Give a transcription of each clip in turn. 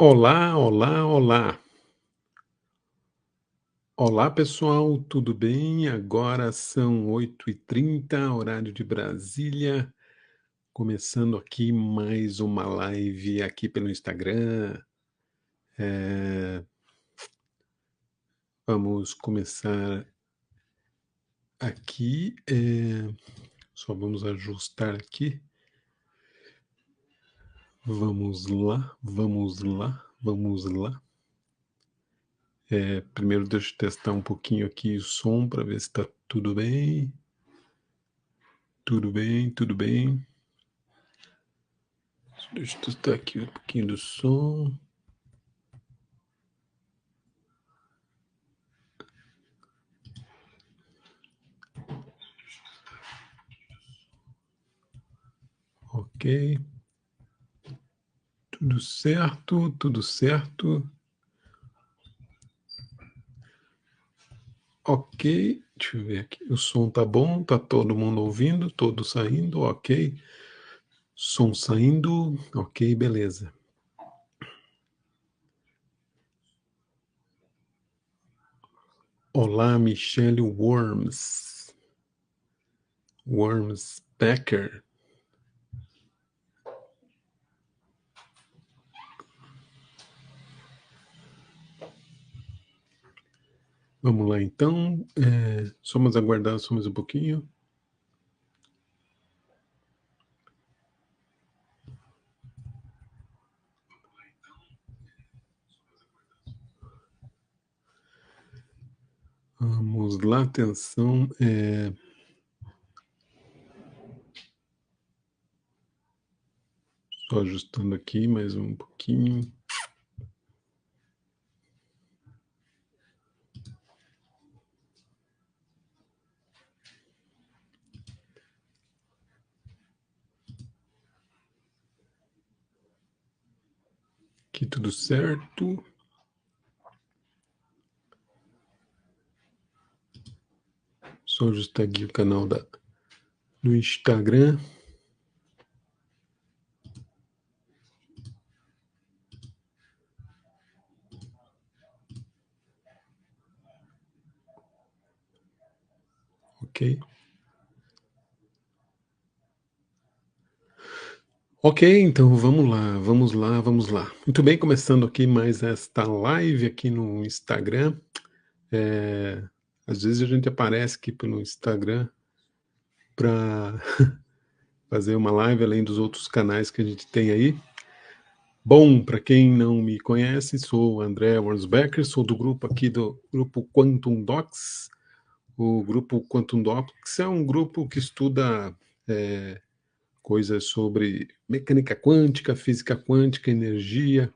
Olá, olá, olá. Olá, pessoal, tudo bem? Agora são 8h30, horário de Brasília, começando aqui mais uma live aqui pelo Instagram. Eh, Vamos começar aqui, só vamos ajustar aqui. Vamos lá, vamos lá, vamos lá. Primeiro deixa eu testar um pouquinho aqui o som para ver se está tudo bem. Tudo bem, tudo bem. Deixa eu testar aqui um pouquinho do som. Ok. Tudo certo, tudo certo. Ok. Deixa eu ver aqui. O som tá bom, tá todo mundo ouvindo, todo saindo, ok. Som saindo, ok, beleza. Olá, Michelle Worms. Worms Becker. Vamos lá então. Só mais aguardar só mais um pouquinho. Vamos lá, atenção. Só ajustando aqui mais um pouquinho. Aqui tudo certo. Só ajustar aqui o canal do Instagram. Ok. Ok, então vamos lá, vamos lá, vamos lá. Muito bem, começando aqui mais esta live aqui no Instagram. Eh, Às vezes a gente aparece aqui pelo Instagram para fazer uma live além dos outros canais que a gente tem aí. Bom, para quem não me conhece, sou o André Wornsbecker, sou do grupo aqui do grupo Quantum Docs. O grupo Quantum Docs é um grupo que estuda coisas sobre mecânica quântica, física quântica, energia,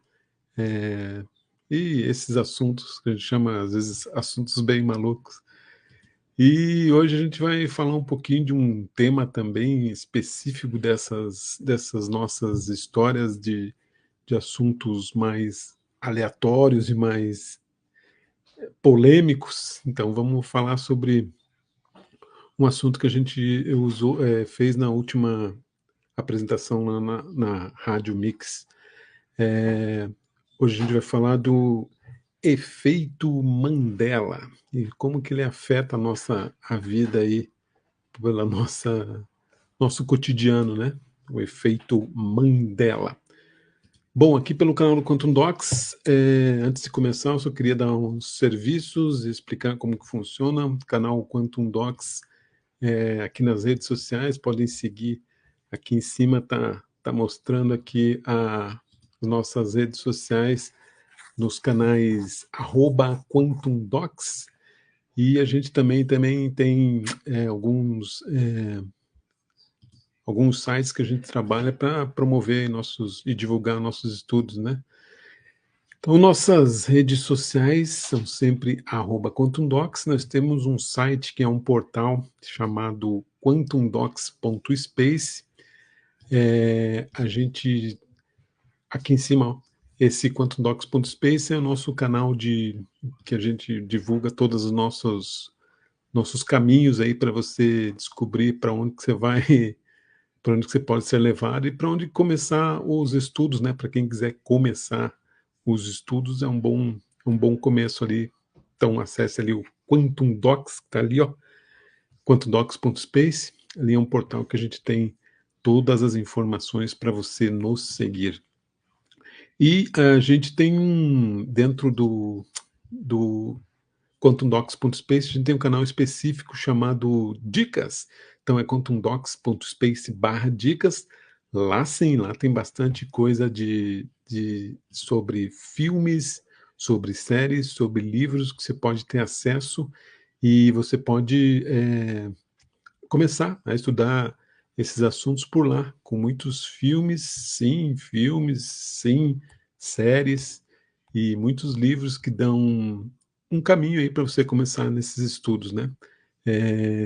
e esses assuntos que a gente chama, às vezes, assuntos bem malucos. E hoje a gente vai falar um pouquinho de um tema também específico dessas nossas histórias de assuntos mais aleatórios e mais polêmicos. Então vamos falar sobre um assunto que a gente usou, fez na última apresentação lá na Rádio Mix. Hoje a gente vai falar do efeito Mandela e como que ele afeta a vida aí pela nosso cotidiano, né? O efeito Mandela. Bom, aqui pelo canal do Quantum Docs, antes de começar, eu só queria dar uns serviços e explicar como que funciona. O canal Quantum Docs, aqui nas redes sociais, podem seguir. Aqui em cima tá mostrando aqui as nossas redes sociais nos canais @QuantumDocs, e a gente também tem alguns sites que a gente trabalha para promover e divulgar nossos estudos, né? Então, nossas redes sociais são sempre @QuantumDocs. Nós temos um site que é um portal chamado quantumdocs.space. A gente aqui em cima, esse quantumdocs.space é o nosso canal que a gente divulga todos os nossos caminhos aí para você descobrir para onde que você vai, para onde que você pode ser levado e para onde começar os estudos, né? Para quem quiser começar os estudos, é um bom começo ali. Então acesse ali o Quantum Docs, que está ali, ó, quantumdocs.space. Ali é um portal que a gente tem todas as informações para você nos seguir. E a gente tem dentro do quantumdocs.space, a gente tem um canal específico chamado Dicas. Então é quantumdocs.space/dicas. Lá sim, lá tem bastante coisa sobre filmes, sobre séries, sobre livros que você pode ter acesso e você pode começar a estudar esses assuntos por lá, com muitos filmes, sim, séries e muitos livros que dão um caminho aí para você começar nesses estudos, né?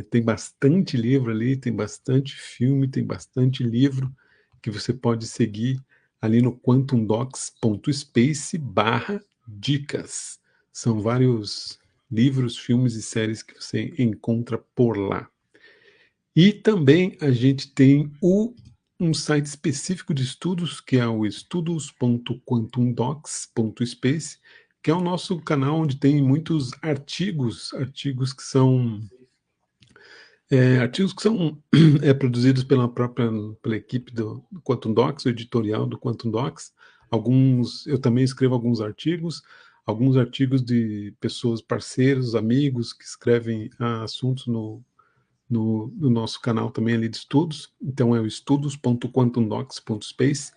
Tem bastante livro ali, tem bastante filme, tem bastante livro que você pode seguir ali no quantumdocs.space/dicas. São vários livros, filmes e séries que você encontra por lá. E também a gente tem um site específico de estudos, que é o estudos.quantumdocs.space, que é o nosso canal onde tem muitos artigos que são produzidos pela equipe do Quantum Docs, o editorial do Quantum Docs. Eu também escrevo alguns artigos de pessoas parceiros, amigos que escrevem assuntos no nosso canal também ali de estudos. Então é o estudos.quantumdocs.space.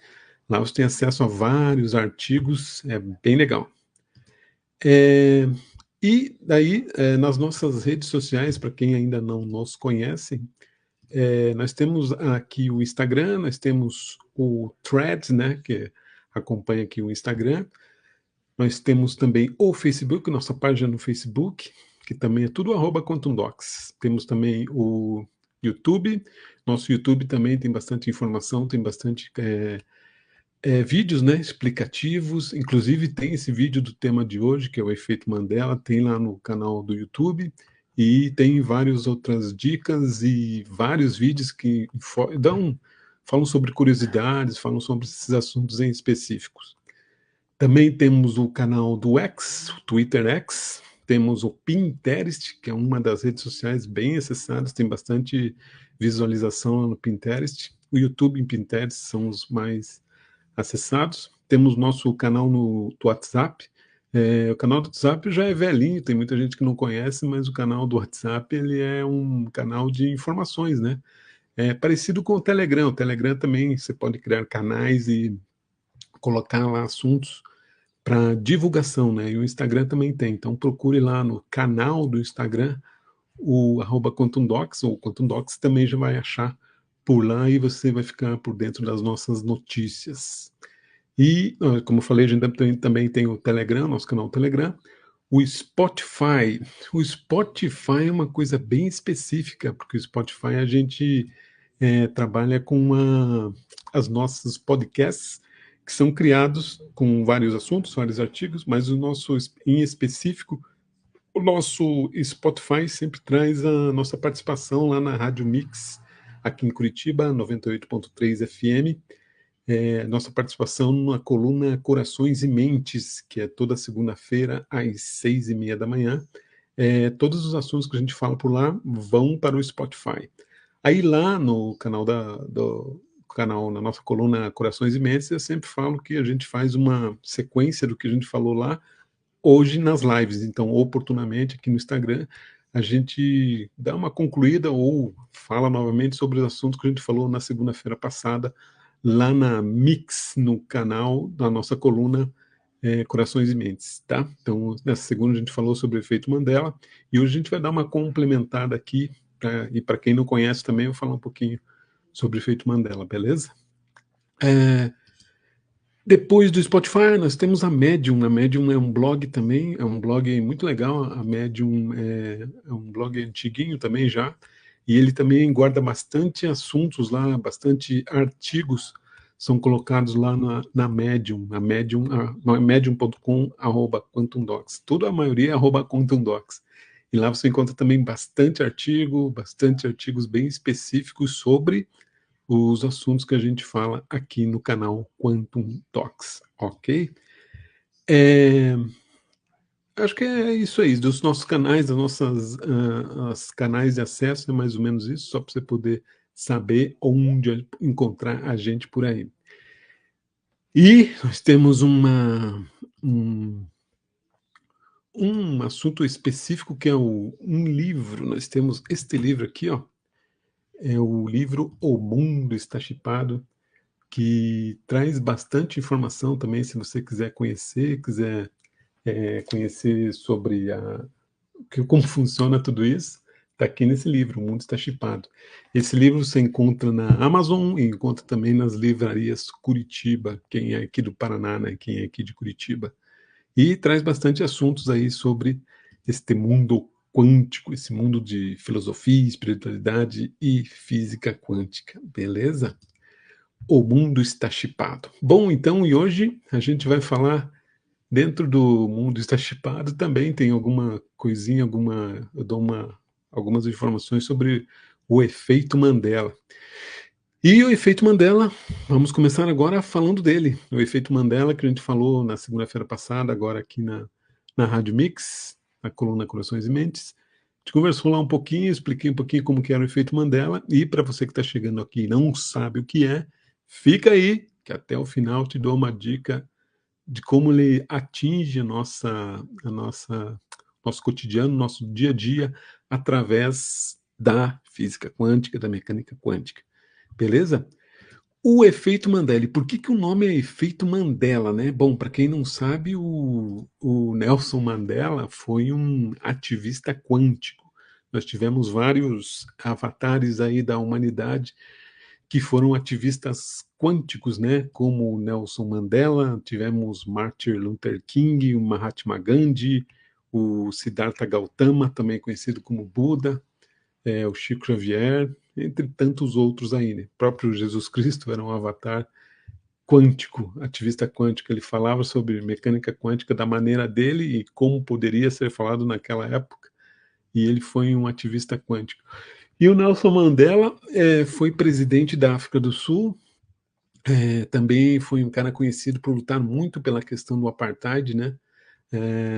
Lá você tem acesso a vários artigos, é bem legal. E daí, nas nossas redes sociais, para quem ainda não nos conhece, nós temos aqui o Instagram, nós temos o Threads, né, que acompanha aqui o Instagram. Nós temos também o Facebook, nossa página no Facebook, que também é tudo @quantumdocs. Temos também o YouTube. Nosso YouTube também tem bastante informação, tem bastante vídeos, né, explicativos. Inclusive tem esse vídeo do tema de hoje, que é o efeito Mandela, tem lá no canal do YouTube. E tem várias outras dicas e vários vídeos que falam sobre curiosidades, falam sobre esses assuntos em específicos. Também temos o canal do X, o Twitter X, temos o Pinterest, que é uma das redes sociais bem acessadas, tem bastante visualização no Pinterest. O YouTube e o Pinterest são os mais acessados. Temos nosso canal do WhatsApp. O canal do WhatsApp já é velhinho, tem muita gente que não conhece, mas o canal do WhatsApp ele é um canal de informações, né? É parecido com o Telegram. O Telegram também você pode criar canais e colocar lá assuntos para divulgação, né? E o Instagram também tem. Então procure lá no canal do Instagram o @quantumdocs ou quantumdocs também já vai achar por lá e você vai ficar por dentro das nossas notícias. E, como eu falei, a gente também tem o Telegram, nosso canal Telegram, o Spotify. O Spotify é uma coisa bem específica, porque o Spotify a gente trabalha com as nossas podcasts, que são criados com vários assuntos, vários artigos, mas em específico, o nosso Spotify sempre traz a nossa participação lá na Rádio Mix, aqui em Curitiba, 98.3 FM, nossa participação na coluna Corações e Mentes, que é toda segunda-feira às 6:30 da manhã. Todos os assuntos que a gente fala por lá vão para o Spotify. Aí lá no canal na nossa coluna Corações e Mentes, eu sempre falo que a gente faz uma sequência do que a gente falou lá hoje nas lives. Então, oportunamente aqui no Instagram, a gente dá uma concluída ou fala novamente sobre os assuntos que a gente falou na segunda-feira passada, lá na Mix, no canal da nossa coluna Corações e Mentes, tá? Então, nessa segunda a gente falou sobre o efeito Mandela e hoje a gente vai dar uma complementada aqui, e para quem não conhece também, eu vou falar um pouquinho sobre o efeito Mandela, beleza? Depois do Spotify, nós temos a Medium. A Medium é um blog também, é um blog muito legal. A Medium é um blog antiguinho também já, e ele também guarda bastante assuntos lá, bastante artigos são colocados lá na Medium. A Medium, medium.com, @quantumdocs. Tudo, a maioria é @quantumdocs. E lá você encontra também bastante artigos bem específicos sobre os assuntos que a gente fala aqui no canal Quantum Talks, ok? Acho que é isso aí, dos nossos canais, das nossas as canais de acesso, é mais ou menos isso, só para você poder saber onde encontrar a gente por aí. E nós temos um, um assunto específico que é um livro. Nós temos este livro aqui, ó, é o livro O Mundo Está Chipado, que traz bastante informação também, se você quiser conhecer, quiser conhecer sobre como funciona tudo isso, está aqui nesse livro, O Mundo Está Chipado. Esse livro você encontra na Amazon e encontra também nas livrarias Curitiba, quem é aqui do Paraná, né? Quem é aqui de Curitiba. E traz bastante assuntos aí sobre este mundo quântico, esse mundo de filosofia, espiritualidade e física quântica, beleza? O mundo está chipado. Bom, então, e hoje a gente vai falar dentro do mundo está chipado também tem alguma coisinha, eu dou algumas informações sobre o efeito Mandela. E o efeito Mandela, vamos começar agora falando dele. O efeito Mandela que a gente falou na segunda-feira passada, agora aqui na Rádio Mix, na coluna Corações e Mentes. A gente conversou lá um pouquinho, expliquei um pouquinho como que era o efeito Mandela, e para você que está chegando aqui e não sabe o que é, fica aí, que até o final te dou uma dica de como ele atinge nosso cotidiano, nosso dia a dia, através da física quântica, da mecânica quântica. Beleza? O efeito Mandela. E por que o nome é efeito Mandela, né? Bom, para quem não sabe, o Nelson Mandela foi um ativista quântico. Nós tivemos vários avatares aí da humanidade que foram ativistas quânticos, né? Como o Nelson Mandela, tivemos Martin Luther King, o Mahatma Gandhi, o Siddhartha Gautama, também conhecido como Buda, o Chico Xavier, entre tantos outros aí. Né? O próprio Jesus Cristo era um avatar quântico, ativista quântico. Ele falava sobre mecânica quântica da maneira dele e como poderia ser falado naquela época. E ele foi um ativista quântico. E o Nelson Mandela foi presidente da África do Sul, também foi um cara conhecido por lutar muito pela questão do apartheid, né?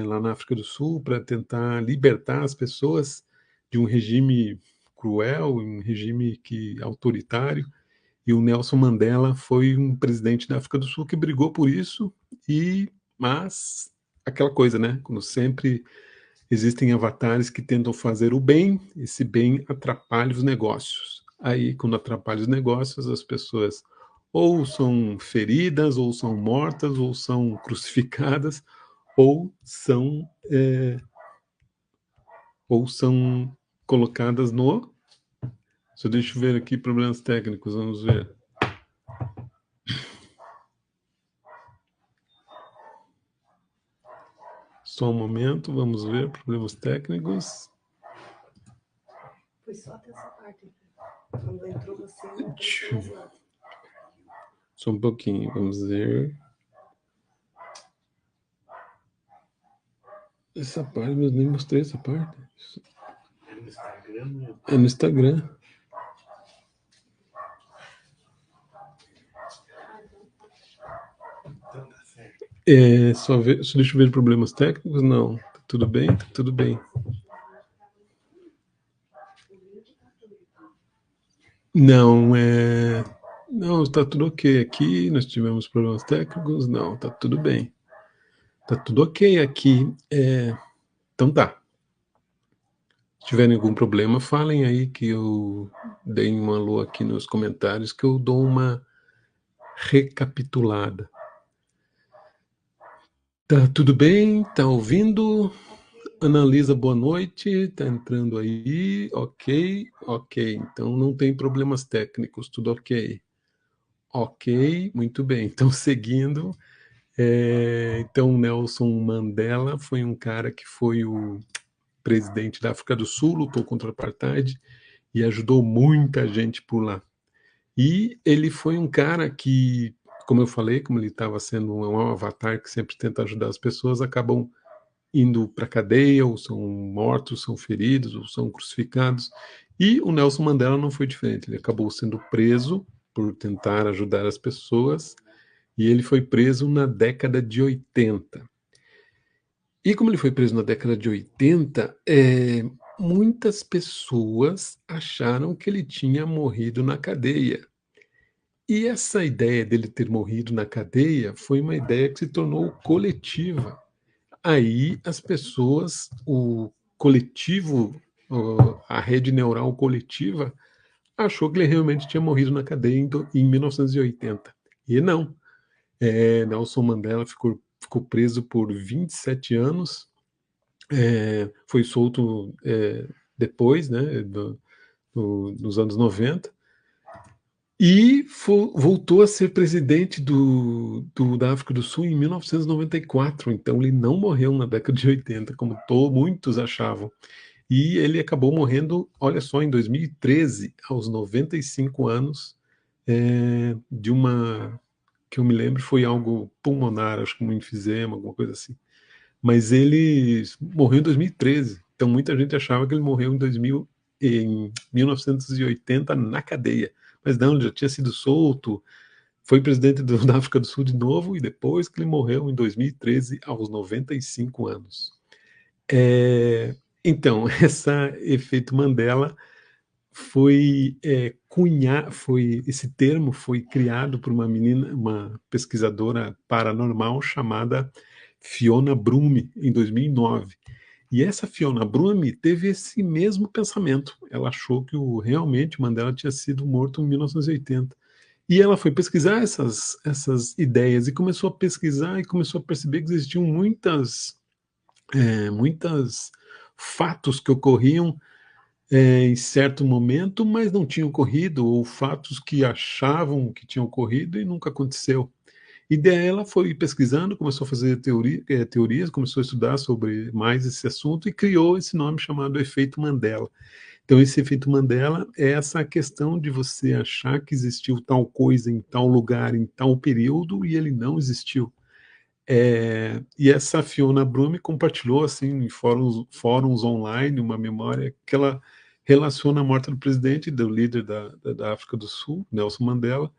Lá na África do Sul, para tentar libertar as pessoas de um regime cruel, um regime autoritário. E o Nelson Mandela foi um presidente da África do Sul que brigou por isso, mas aquela coisa, né? Como sempre existem avatares que tentam fazer o bem, esse bem atrapalha os negócios. Aí, quando atrapalha os negócios, as pessoas ou são feridas, ou são mortas, ou são crucificadas, ou são, ou são colocadas no. Só deixa eu ver aqui problemas técnicos, vamos ver. Só um momento, vamos ver problemas técnicos. Foi só até essa parte. Quando entrou você, não tem nada. Só um pouquinho, vamos ver. Essa parte, mas nem mostrei essa parte. É no Instagram? É no Instagram. Então tá certo. Só deixa eu ver problemas técnicos? Não. Tá tudo bem? Tá tudo bem. Não, Não, está tudo ok aqui. Nós tivemos problemas técnicos. Não, tá tudo bem. Tá tudo ok aqui. Então tá. Se tiverem algum problema, falem aí que eu dei um alô aqui nos comentários que eu dou uma recapitulada. Tá tudo bem? Tá ouvindo? Analisa, boa noite. Tá entrando aí? Ok. Então não tem problemas técnicos, tudo ok. Ok, muito bem. Então, seguindo. Então, Nelson Mandela foi um cara que foi o presidente da África do Sul, lutou contra o apartheid e ajudou muita gente por lá. E ele foi um cara que, como eu falei, como ele estava sendo um avatar que sempre tenta ajudar as pessoas, acabam indo para a cadeia, ou são mortos, são feridos, ou são crucificados. E o Nelson Mandela não foi diferente, ele acabou sendo preso por tentar ajudar as pessoas, e ele foi preso na década de 80. E como ele foi preso na década de 80, muitas pessoas acharam que ele tinha morrido na cadeia. E essa ideia dele ter morrido na cadeia foi uma ideia que se tornou coletiva. Aí as pessoas, o coletivo, a rede neural coletiva, achou que ele realmente tinha morrido na cadeia em 1980. E não. Nelson Mandela ficou preso por 27 anos, foi solto depois, né, nos anos 90, e voltou a ser presidente da África do Sul em 1994. Então ele não morreu na década de 80, como muitos achavam. E ele acabou morrendo, olha só, em 2013, aos 95 anos, de uma, que eu me lembro, foi algo pulmonar, acho que um enfisema, alguma coisa assim. Mas ele morreu em 2013, então muita gente achava que ele morreu em 1980 na cadeia. Mas não, ele já tinha sido solto, foi presidente da África do Sul de novo, e depois que ele morreu em 2013, aos 95 anos. Então, esse efeito Mandela esse termo foi criado por uma menina, uma pesquisadora paranormal chamada Fiona Brume, em 2009. E essa Fiona Brume teve esse mesmo pensamento. Ela achou que realmente o Mandela tinha sido morto em 1980. E ela foi pesquisar essas ideias e começou a pesquisar e começou a perceber que existiam muitas fatos que ocorriam em certo momento, mas não tinham ocorrido, ou fatos que achavam que tinham ocorrido e nunca aconteceu. E daí ela foi pesquisando, começou a fazer teorias, começou a estudar sobre mais esse assunto e criou esse nome chamado efeito Mandela. Então, esse efeito Mandela é essa questão de você achar que existiu tal coisa em tal lugar, em tal período, e ele não existiu. E essa Fiona Brume compartilhou assim em fóruns online uma memória que ela relaciona a morte do presidente, do líder da África do Sul, Nelson Mandela,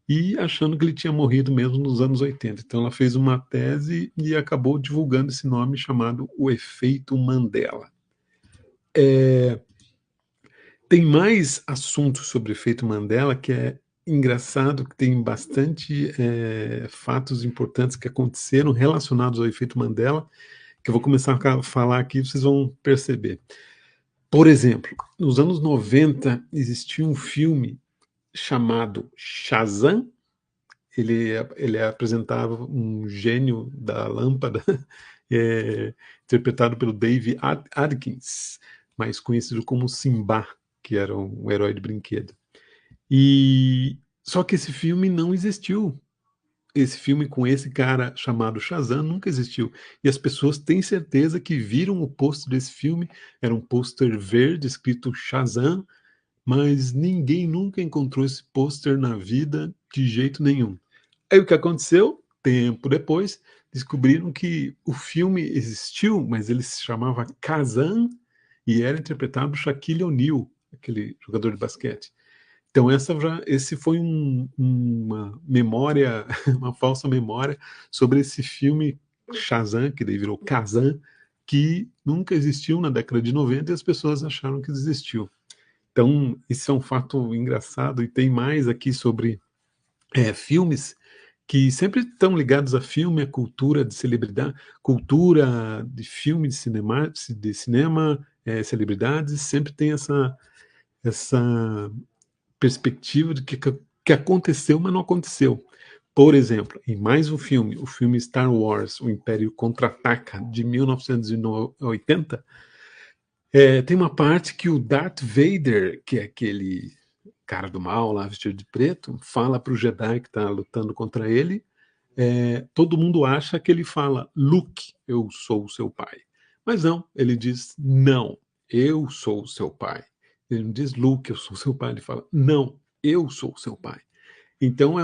e achando que ele tinha morrido mesmo nos anos 80. Então ela fez uma tese e acabou divulgando esse nome chamado o efeito Mandela. Tem mais assuntos sobre o efeito Mandela que é engraçado, que tem bastante fatos importantes que aconteceram relacionados ao efeito Mandela, que eu vou começar a falar aqui, vocês vão perceber. Por exemplo, nos anos 90 existia um filme chamado Shazam. Ele apresentava um gênio da lâmpada, interpretado pelo Dave Adkins, mais conhecido como Simba, que era um herói de brinquedo. E só que esse filme não existiu. Esse filme com esse cara chamado Shazam nunca existiu. E as pessoas têm certeza que viram o pôster desse filme, era um pôster verde escrito Shazam, mas ninguém nunca encontrou esse pôster na vida de jeito nenhum. Aí o que aconteceu? Tempo depois, descobriram que o filme existiu, mas ele se chamava Kazan e era interpretado por Shaquille O'Neal, aquele jogador de basquete. Então esse foi uma memória, uma falsa memória sobre esse filme Shazam, que daí virou Kazan, que nunca existiu na década de 90 e as pessoas acharam que existiu. Então, isso é um fato engraçado, e tem mais aqui sobre filmes que sempre estão ligados a filme, a cultura de celebridade, cultura de filme, de cinema, celebridades, sempre tem essa perspectiva de que aconteceu, mas não aconteceu. Por exemplo, em mais um filme, o filme Star Wars, O Império Contra-Ataca, de 1980, tem uma parte que o Darth Vader, que é aquele cara do mal lá vestido de preto, fala para o Jedi que está lutando contra ele. Todo mundo acha que ele fala: Luke, eu sou o seu pai. Mas não, ele diz: não, eu sou o seu pai. Ele não diz: Luke, eu sou o seu pai. Ele fala: não, eu sou o seu pai. Então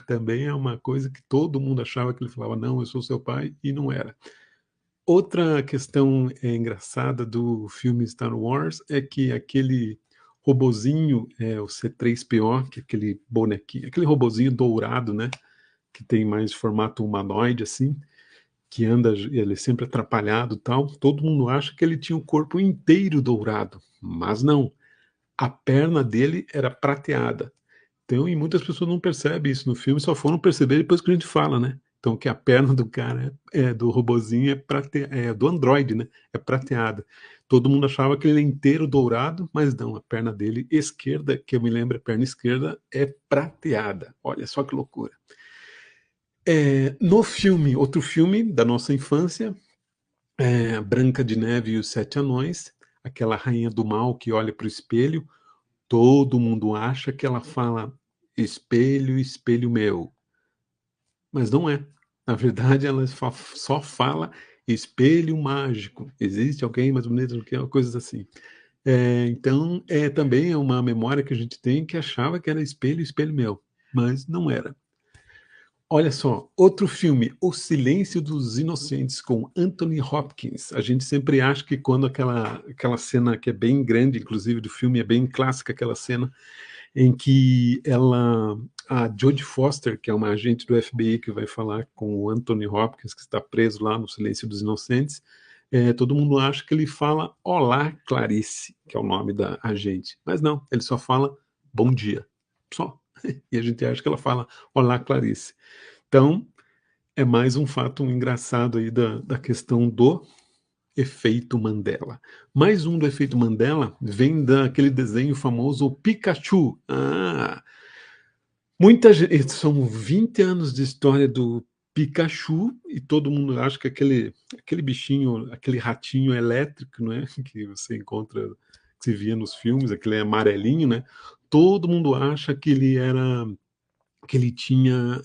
também é uma coisa que todo mundo achava que ele falava: não, eu sou o seu pai, e não era. Outra questão engraçada do filme Star Wars é que aquele robozinho, o C3PO, que é aquele bonequinho, aquele robozinho dourado, né, que tem mais formato humanoide assim, que anda, ele é sempre atrapalhado, tal, todo mundo acha que ele tinha o corpo inteiro dourado, mas não, a perna dele era prateada. Então, e muitas pessoas não percebem isso no filme, só foram perceber depois que a gente fala, né. Então que a perna do cara do robozinho do androide, né, é prateada. Todo mundo achava que ele é inteiro dourado, mas não, a perna dele esquerda, que eu me lembro, a perna esquerda é prateada. Olha só que loucura. No filme, outro filme da nossa infância, Branca de Neve e os Sete Anões, aquela rainha do mal que olha para o espelho, todo mundo acha que ela fala: "Espelho, espelho meu", mas não é. Na verdade, ela só fala: "Espelho mágico, existe alguém mais bonito do que eu", coisas assim. Então, também é uma memória que a gente tem que achava que era espelho, espelho meu, mas não era. Olha só, outro filme, O Silêncio dos Inocentes, com Anthony Hopkins. A gente sempre acha que quando aquela cena que é bem grande, inclusive do filme, é bem clássica aquela cena, em que a Jodie Foster, que é uma agente do FBI que vai falar com o Anthony Hopkins, que está preso lá no Silêncio dos Inocentes, todo mundo acha que ele fala Olá, Clarice, que é o nome da agente. Mas não, ele só fala bom dia, só. E a gente acha que ela fala Olá, Clarice. Então, é mais um fato engraçado aí da questão do efeito Mandela. Mais um do efeito Mandela vem daquele desenho famoso Pikachu. Muita gente, são 20 anos de história do Pikachu e todo mundo acha que aquele bichinho, aquele ratinho elétrico, né, que você encontra, que se via nos filmes, aquele amarelinho, né, todo mundo acha que ele tinha,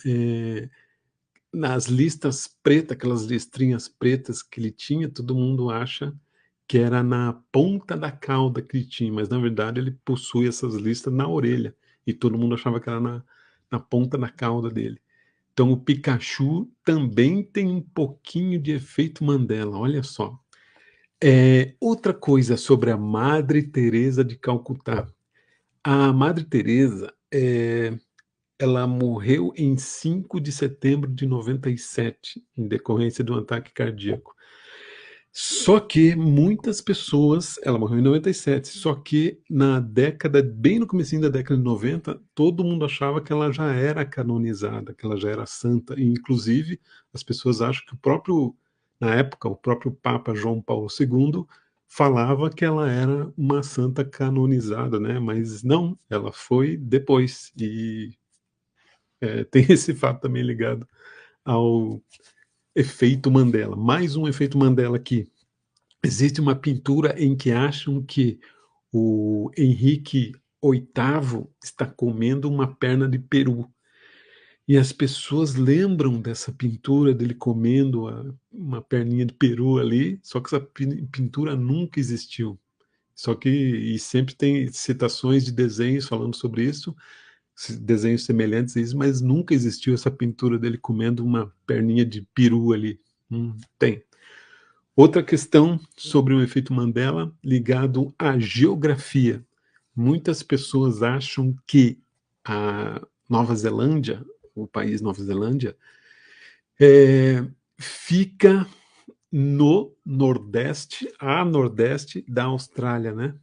nas listas pretas, aquelas listrinhas pretas que ele tinha, todo mundo acha que era na ponta da cauda que ele tinha, mas na verdade ele possui essas listas na orelha, e todo mundo achava que era na ponta da cauda dele. Então o Pikachu também tem um pouquinho de efeito Mandela, olha só. Outra coisa sobre a Madre Teresa de Calcutá. A Madre Teresa, ela morreu em 5 de setembro de 97, em decorrência de um ataque cardíaco. Só que muitas pessoas, ela morreu em 97, só que na década, bem no comecinho da década de 90, todo mundo achava que ela já era canonizada, que ela já era santa, e inclusive as pessoas acham que na época, o próprio Papa João Paulo II falava que ela era uma santa canonizada, né? Mas não, ela foi depois, e tem esse fato também ligado ao efeito Mandela. Mais um efeito Mandela aqui. Existe uma pintura em que acham que o Henrique VIII está comendo uma perna de peru. E as pessoas lembram dessa pintura dele comendo uma perninha de peru ali, só que essa pintura nunca existiu. Só que, e sempre tem citações de desenhos falando sobre isso, desenhos semelhantes a isso, mas nunca existiu essa pintura dele comendo uma perninha de peru ali. Tem. Outra questão sobre o efeito Mandela ligado à geografia. Muitas pessoas acham que a Nova Zelândia, o país Nova Zelândia, fica no nordeste, a nordeste da Austrália, né?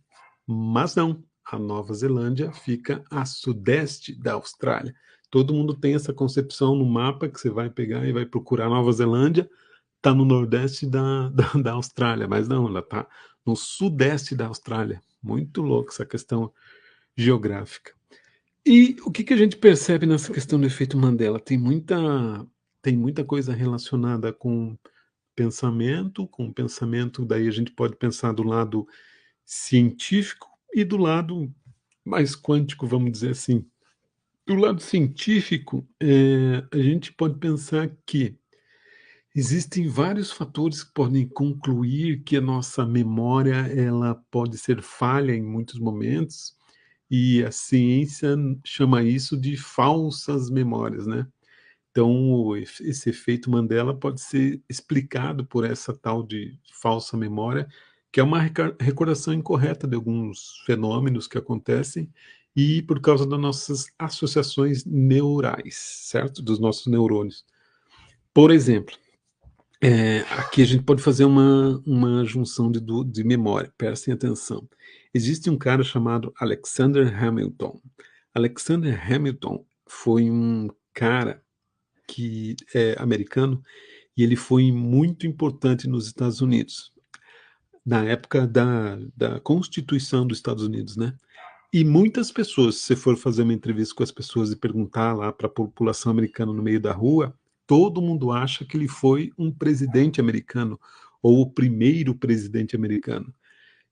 Mas não, a Nova Zelândia fica a sudeste da Austrália. Todo mundo tem essa concepção no mapa que você vai pegar e vai procurar Nova Zelândia, está no nordeste da Austrália, mas não, ela está no sudeste da Austrália. Muito louco essa questão geográfica. E o que a gente percebe nessa questão do efeito Mandela? Tem muita coisa relacionada com pensamento, daí a gente pode pensar do lado científico e do lado mais quântico, vamos dizer assim. Do lado científico, a gente pode pensar que existem vários fatores que podem concluir que a nossa memória ela pode ser falha em muitos momentos, e a ciência chama isso de falsas memórias, né. Então esse efeito Mandela pode ser explicado por essa tal de falsa memória, que é uma recordação incorreta de alguns fenômenos que acontecem, e por causa das nossas associações neurais, certo? Dos nossos neurônios. Por exemplo, Aqui a gente pode fazer uma junção de memória, prestem atenção. Existe um cara chamado Alexander Hamilton. Alexander Hamilton foi um cara que é americano e ele foi muito importante nos Estados Unidos, na época da Constituição dos Estados Unidos, né? E muitas pessoas, se você for fazer uma entrevista com as pessoas e perguntar lá para a população americana no meio da rua, todo mundo acha que ele foi um presidente americano ou o primeiro presidente americano.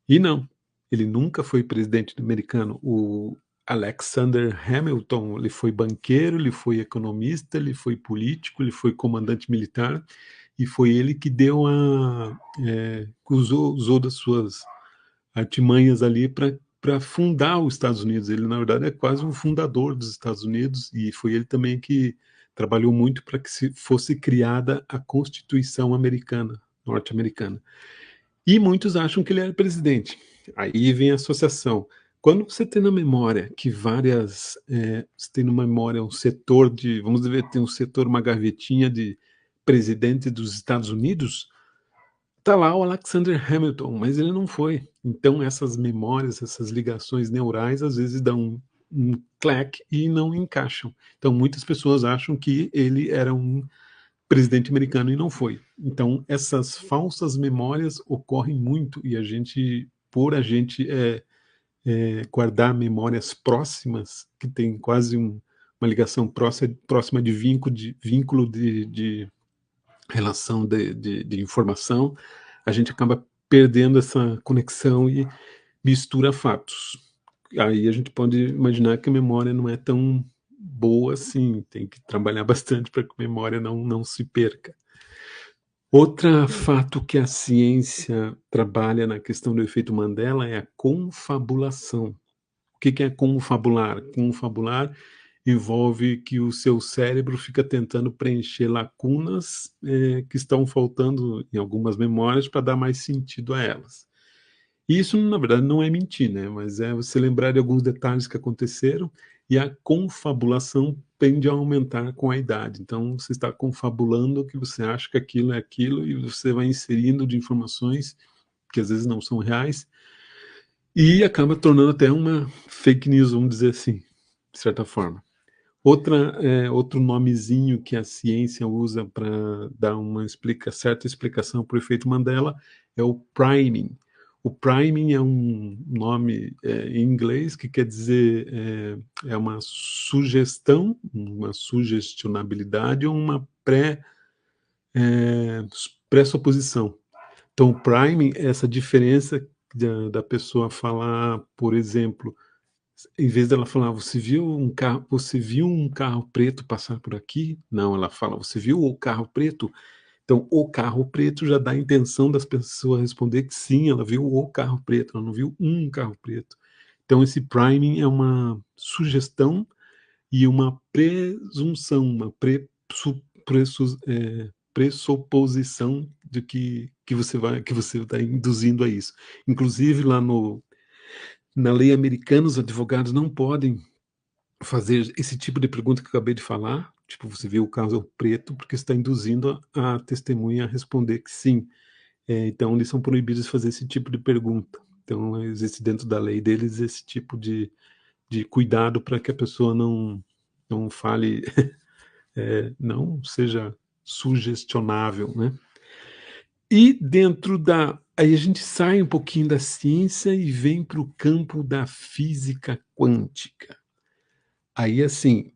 E não, ele nunca foi presidente americano. O Alexander Hamilton, ele foi banqueiro, ele foi economista, ele foi político, ele foi comandante militar e foi ele que deu usou das suas artimanhas ali para fundar os Estados Unidos. Ele, na verdade, é quase um fundador dos Estados Unidos e foi ele também que trabalhou muito para que fosse criada a Constituição americana, norte-americana. E muitos acham que ele era presidente. Aí vem a associação. Quando você tem na memória que você tem na memória um setor vamos dizer, tem um setor, uma gavetinha de presidente dos Estados Unidos, tá lá o Alexander Hamilton, mas ele não foi. Então essas memórias, essas ligações neurais, às vezes dão um clack e não encaixam. Então muitas pessoas acham que ele era um presidente americano e não foi. Então essas falsas memórias ocorrem muito e por a gente guardar memórias próximas, que tem quase uma ligação próxima de vínculo de relação de informação, a gente acaba perdendo essa conexão e mistura fatos. Aí a gente pode imaginar que a memória não é tão boa assim, tem que trabalhar bastante para que a memória não se perca. Outro fato que a ciência trabalha na questão do efeito Mandela é a confabulação. O que é confabular? Confabular envolve que o seu cérebro fica tentando preencher lacunas que estão faltando em algumas memórias para dar mais sentido a elas. E isso, na verdade, não é mentir, né? Mas é você lembrar de alguns detalhes que aconteceram e a confabulação tende a aumentar com a idade. Então, você está confabulando que você acha que aquilo é aquilo e você vai inserindo de informações que às vezes não são reais e acaba tornando até uma fake news, vamos dizer assim, de certa forma. Outro nomezinho que a ciência usa para dar uma certa explicação para o efeito Mandela é o priming. O priming é um nome em inglês que quer dizer uma sugestão, uma sugestionabilidade ou uma pressuposição. Então, o priming é essa diferença da pessoa falar, por exemplo, em vez dela falar, você viu um carro preto passar por aqui? Não, ela fala, você viu o carro preto? Então, o carro preto já dá a intenção das pessoas responder que sim, ela viu o carro preto, ela não viu um carro preto. Então, esse priming é uma sugestão e uma presunção, uma pressuposição de que você está induzindo a isso. Inclusive, na lei americana, os advogados não podem fazer esse tipo de pergunta que eu acabei de falar, tipo, você viu o caso preto, porque está induzindo a testemunha a responder que sim. Então, eles são proibidos de fazer esse tipo de pergunta. Então, existe dentro da lei deles esse tipo de cuidado para que a pessoa não fale, não seja sugestionável, né? E dentro aí a gente sai um pouquinho da ciência e vem para o campo da física quântica. Aí, assim,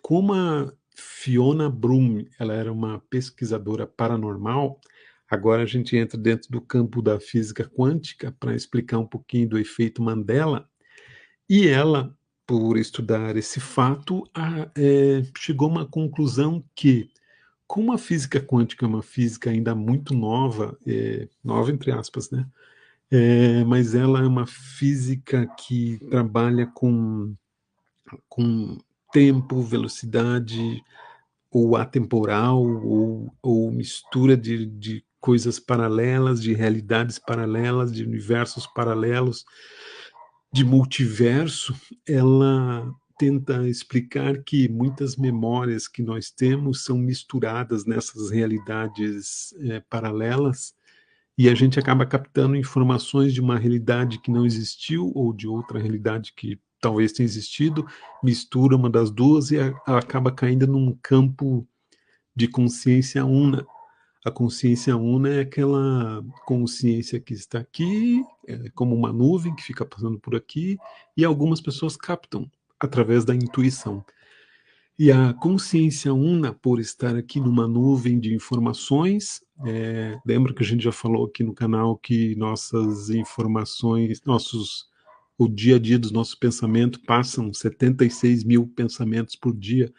como a Fiona Bloom, ela era uma pesquisadora paranormal, agora a gente entra dentro do campo da física quântica para explicar um pouquinho do efeito Mandela, e ela, por estudar esse fato, chegou a uma conclusão que, como a física quântica é uma física ainda muito nova, nova entre aspas, né? Mas ela é uma física que trabalha com tempo, velocidade, ou atemporal, ou mistura de coisas paralelas, de realidades paralelas, de universos paralelos, de multiverso, ela tenta explicar que muitas memórias que nós temos são misturadas nessas realidades paralelas, e a gente acaba captando informações de uma realidade que não existiu ou de outra realidade que talvez tenha existido, mistura uma das duas e acaba caindo num campo de consciência una. A consciência una é aquela consciência que está aqui, como uma nuvem que fica passando por aqui, e algumas pessoas captam através da intuição. E a consciência una, por estar aqui numa nuvem de informações, lembra que a gente já falou aqui no canal que nossas informações, o dia a dia dos nossos pensamentos passam 76 mil pensamentos por dia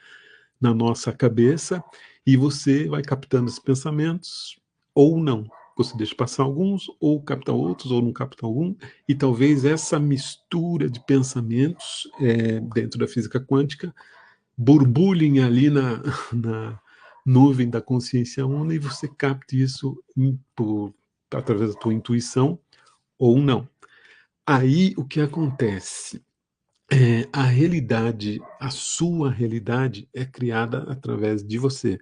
na nossa cabeça, e você vai captando esses pensamentos ou não. Você deixa passar alguns, ou capta outros, ou não capta algum, e talvez essa mistura de pensamentos dentro da física quântica borbulhem ali na nuvem da consciência una e você capte isso através da tua intuição ou não. Aí o que acontece? A realidade, a sua realidade é criada através de você.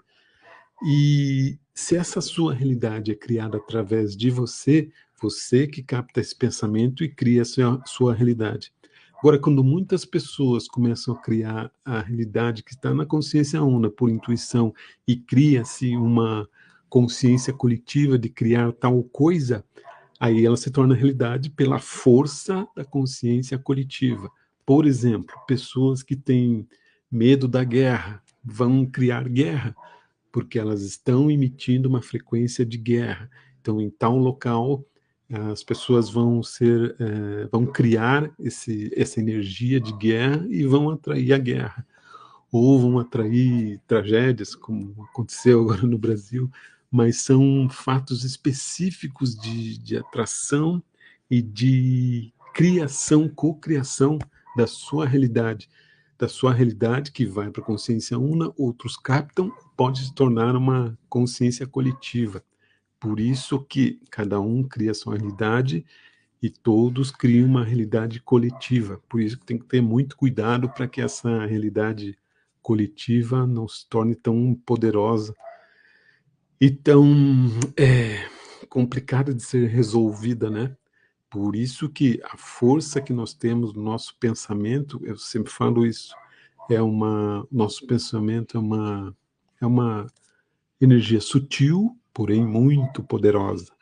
E se essa sua realidade é criada através de você, você que capta esse pensamento e cria a sua realidade. Agora, quando muitas pessoas começam a criar a realidade que está na consciência una por intuição e cria-se uma consciência coletiva de criar tal coisa, aí ela se torna realidade pela força da consciência coletiva. Por exemplo, pessoas que têm medo da guerra vão criar guerra, porque elas estão emitindo uma frequência de guerra. Então, em tal local, as pessoas vão criar essa energia de guerra e vão atrair a guerra. Ou vão atrair tragédias, como aconteceu agora no Brasil, mas são fatos específicos de atração e de criação, cocriação da sua realidade que vai para a consciência una, outros captam, pode se tornar uma consciência coletiva. Por isso que cada um cria a sua realidade e todos criam uma realidade coletiva. Por isso que tem que ter muito cuidado para que essa realidade coletiva não se torne tão poderosa e tão complicada de ser resolvida, né? Por isso que a força que nós temos no nosso pensamento, eu sempre falo isso, nosso pensamento é uma energia sutil, porém muito poderosa.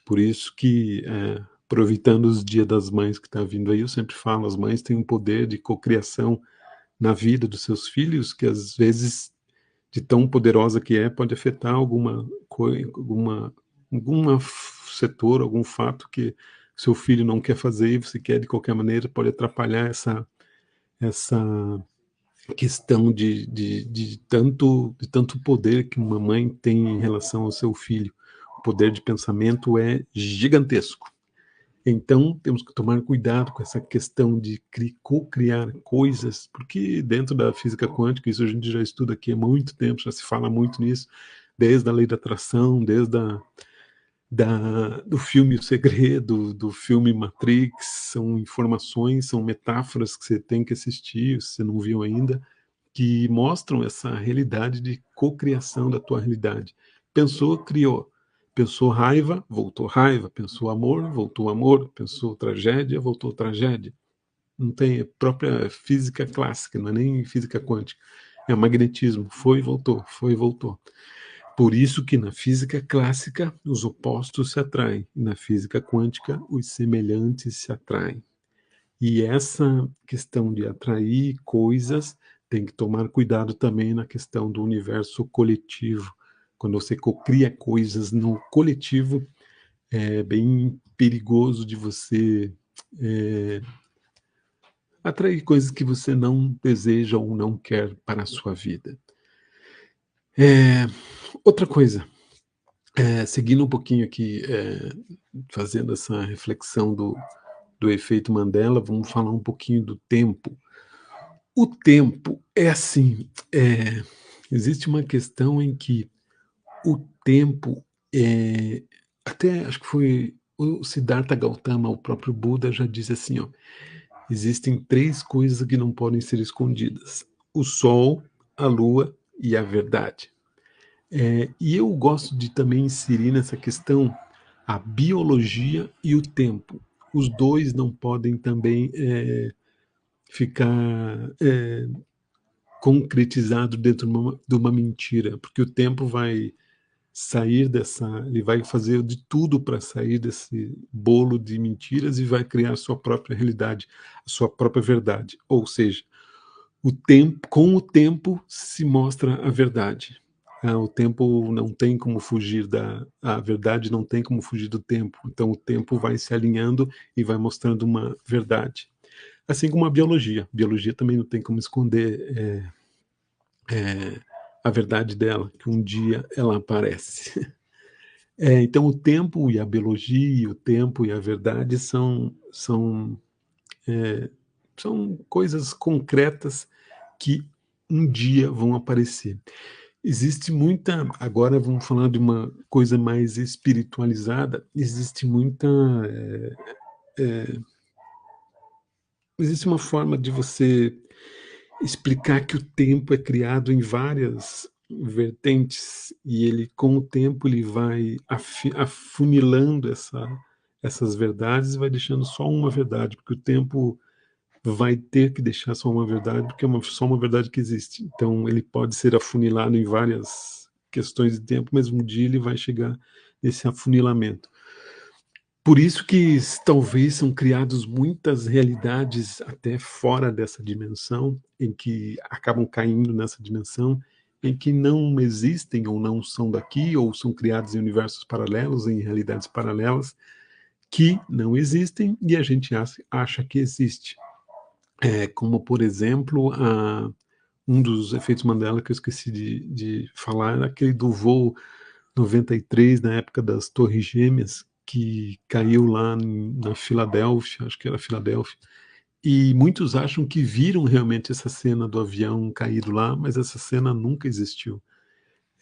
Por isso que, aproveitando os Dia das Mães que está vindo aí, eu sempre falo, as mães têm um poder de cocriação na vida dos seus filhos, que às vezes, de tão poderosa que pode afetar algum setor, algum fato que seu filho não quer fazer e você quer de qualquer maneira, pode atrapalhar essa questão de tanto poder que uma mãe tem em relação ao seu filho. O poder de pensamento é gigantesco. Então, temos que tomar cuidado com essa questão de co-criar coisas, porque dentro da física quântica, isso a gente já estuda aqui há muito tempo, já se fala muito nisso, desde a lei da atração, desde do filme O Segredo, do filme Matrix, são informações, são metáforas que você tem que assistir, se você não viu ainda, que mostram essa realidade de cocriação da tua realidade. Pensou, criou. Pensou raiva, voltou raiva. Pensou amor, voltou amor. Pensou tragédia, voltou tragédia. Não tem própria física clássica, não é nem física quântica. É magnetismo. Foi e voltou, foi e voltou. Por isso que na física clássica os opostos se atraem. E na física quântica os semelhantes se atraem. E essa questão de atrair coisas tem que tomar cuidado também na questão do universo coletivo. Quando você cria coisas no coletivo, é bem perigoso de você atrair coisas que você não deseja ou não quer para a sua vida. Outra coisa, seguindo um pouquinho aqui, fazendo essa reflexão do efeito Mandela, vamos falar um pouquinho do tempo. O tempo é assim, existe uma questão em que o tempo, até acho que foi o Siddhartha Gautama, o próprio Buda, já disse assim, ó, Existem 3 coisas que não podem ser escondidas: o sol, a lua e a verdade. E eu gosto de também inserir nessa questão a biologia e o tempo. Os 2 não podem também, ficar, concretizado dentro de uma mentira, porque o tempo vai sair dessa ele vai fazer de tudo para sair desse bolo de mentiras e vai criar a sua própria realidade, a sua própria verdade. Ou seja, com o tempo se mostra a verdade. O tempo não tem como fugir a verdade não tem como fugir do tempo. Então o tempo vai se alinhando e vai mostrando uma verdade. Assim como a biologia. A biologia também não tem como esconder a verdade dela, que um dia ela aparece. Então o tempo e a biologia, o tempo e a verdade são coisas concretas que um dia vão aparecer. Existe muita agora vamos falar de uma coisa mais espiritualizada, existe uma forma de você explicar que o tempo é criado em várias vertentes e ele, com o tempo, ele vai afunilando essas verdades e vai deixando só uma verdade, porque o tempo vai ter que deixar só uma verdade, porque é só uma verdade que existe. Então, ele pode ser afunilado em várias questões de tempo, mas um dia ele vai chegar nesse afunilamento. Por isso que talvez são criados muitas realidades até fora dessa dimensão, em que acabam caindo nessa dimensão, em que não existem ou não são daqui, ou são criados em universos paralelos, em realidades paralelas, que não existem e a gente acha que existe. Como, por exemplo, um dos efeitos Mandela que eu esqueci de falar, aquele do voo 93, na época das Torres Gêmeas, que caiu lá na Filadélfia, acho que era Filadélfia, e muitos acham que viram realmente essa cena do avião caído lá, mas essa cena nunca existiu.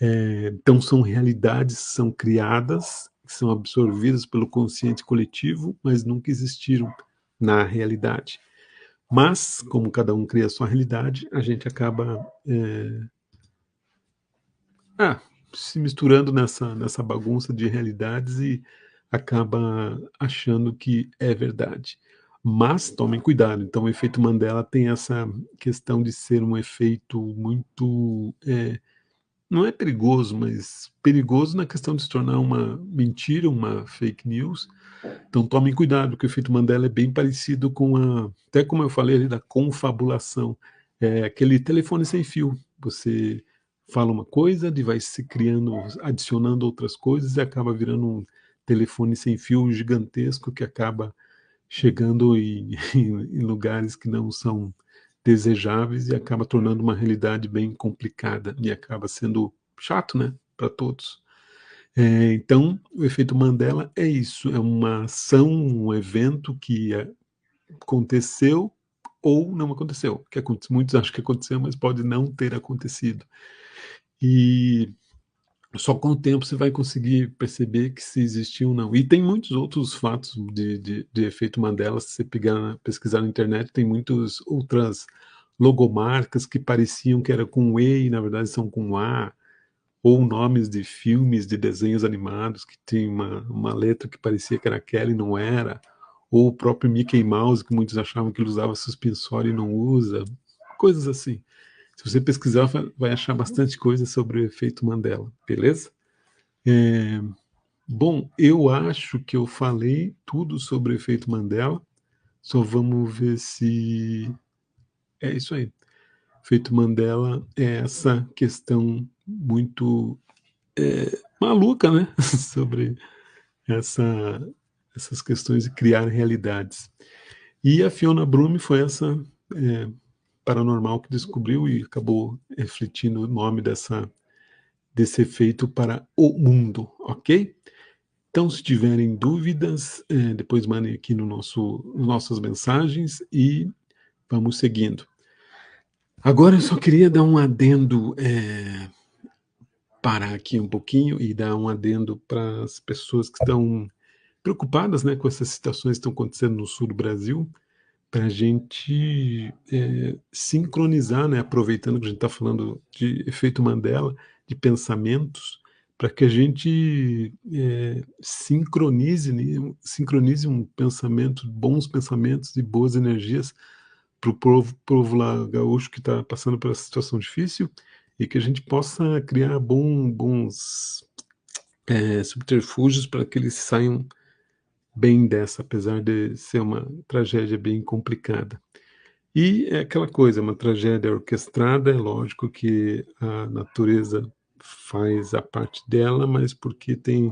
Então são realidades, são criadas, são absorvidas pelo consciente coletivo, mas nunca existiram na realidade. Mas, como cada um cria a sua realidade, a gente acaba se misturando nessa bagunça de realidades e acaba achando que é verdade. Mas tomem cuidado, então o efeito Mandela tem essa questão de ser um efeito muito, não é perigoso, mas perigoso na questão de se tornar uma mentira, uma fake news. Então tomem cuidado, porque o efeito Mandela é bem parecido com até como eu falei ali da confabulação, é aquele telefone sem fio. Você fala uma coisa, e vai se criando, adicionando outras coisas e acaba virando um telefone sem fio gigantesco que acaba chegando em lugares que não são desejáveis e acaba tornando uma realidade bem complicada e acaba sendo chato, né, para todos. Então, o efeito Mandela é isso, é uma ação, um evento que aconteceu ou não aconteceu. Muitos acham que aconteceu, mas pode não ter acontecido. E só com o tempo você vai conseguir perceber que se existiu ou não. E tem muitos outros fatos de efeito Mandela, se você pesquisar na internet, tem muitas outras logomarcas que pareciam que era com E e na verdade são com A, ou nomes de filmes, de desenhos animados que tem uma letra que parecia que era aquela e não era, ou o próprio Mickey Mouse, que muitos achavam que ele usava suspensório e não usa, coisas assim. Se você pesquisar, vai achar bastante coisa sobre o efeito Mandela, beleza? É, bom, eu acho que eu falei tudo sobre o efeito Mandela, só vamos ver se é isso aí. O efeito Mandela é essa questão muito maluca, né? Sobre essa, essas questões de criar realidades. E a Fiona Bloom foi essa é, paranormal que descobriu e acabou refletindo o nome desse efeito para o mundo, ok? Então, se tiverem dúvidas, depois mandem aqui nas nossas mensagens e vamos seguindo. Agora eu só queria dar um adendo, parar aqui um pouquinho e dar um adendo para as pessoas que estão preocupadas, né, com essas situações que estão acontecendo no sul do Brasil, para a gente sincronizar, né, aproveitando que a gente está falando de efeito Mandela, de pensamentos, para que a gente sincronize um pensamento, bons pensamentos e boas energias para o povo lá gaúcho que está passando por essa situação difícil e que a gente possa criar bons subterfúgios para que eles saiam bem dessa, apesar de ser uma tragédia bem complicada. E é aquela coisa, uma tragédia orquestrada, é lógico que a natureza faz a parte dela, mas porque tem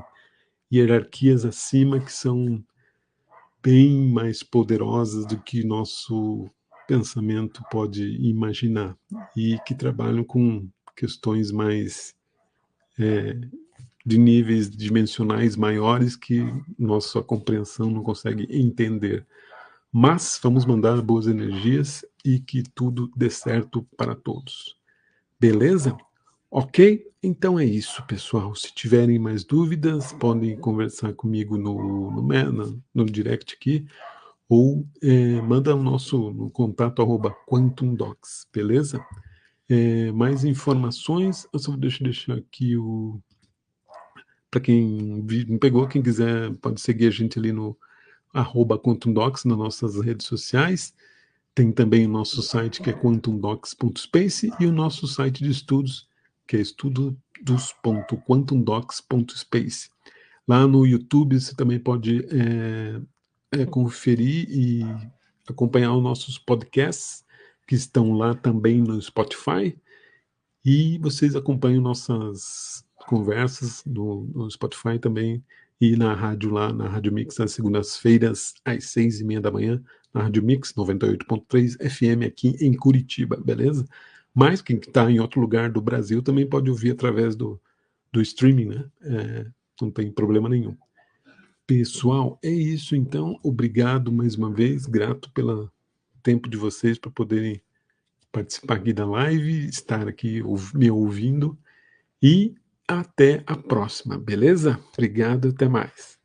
hierarquias acima que são bem mais poderosas do que nosso pensamento pode imaginar e que trabalham com questões mais de níveis dimensionais maiores que nossa compreensão não consegue entender. Mas vamos mandar boas energias e que tudo dê certo para todos. Beleza? Ok? Então é isso, pessoal. Se tiverem mais dúvidas, podem conversar comigo no direct aqui ou manda no contato @quantumdocs, beleza? Mais informações, eu só deixar aqui para quem não pegou, quem quiser pode seguir a gente ali no @quantumdocs nas nossas redes sociais. Tem também o nosso site que é quantumdocs.space e o nosso site de estudos que é estudos.quantumdocs.space. Lá no YouTube você também pode conferir e acompanhar os nossos podcasts que estão lá também no Spotify e vocês acompanham nossas conversas no Spotify também e na rádio lá, na Rádio Mix, às segundas-feiras, às 6h30 da manhã, na Rádio Mix 98.3 FM aqui em Curitiba, beleza? Mas quem está em outro lugar do Brasil também pode ouvir através do streaming, né? Não tem problema nenhum. Pessoal, é isso então. Obrigado mais uma vez, grato pelo tempo de vocês para poderem participar aqui da live, estar aqui me ouvindo e até a próxima, beleza? Obrigado, até mais.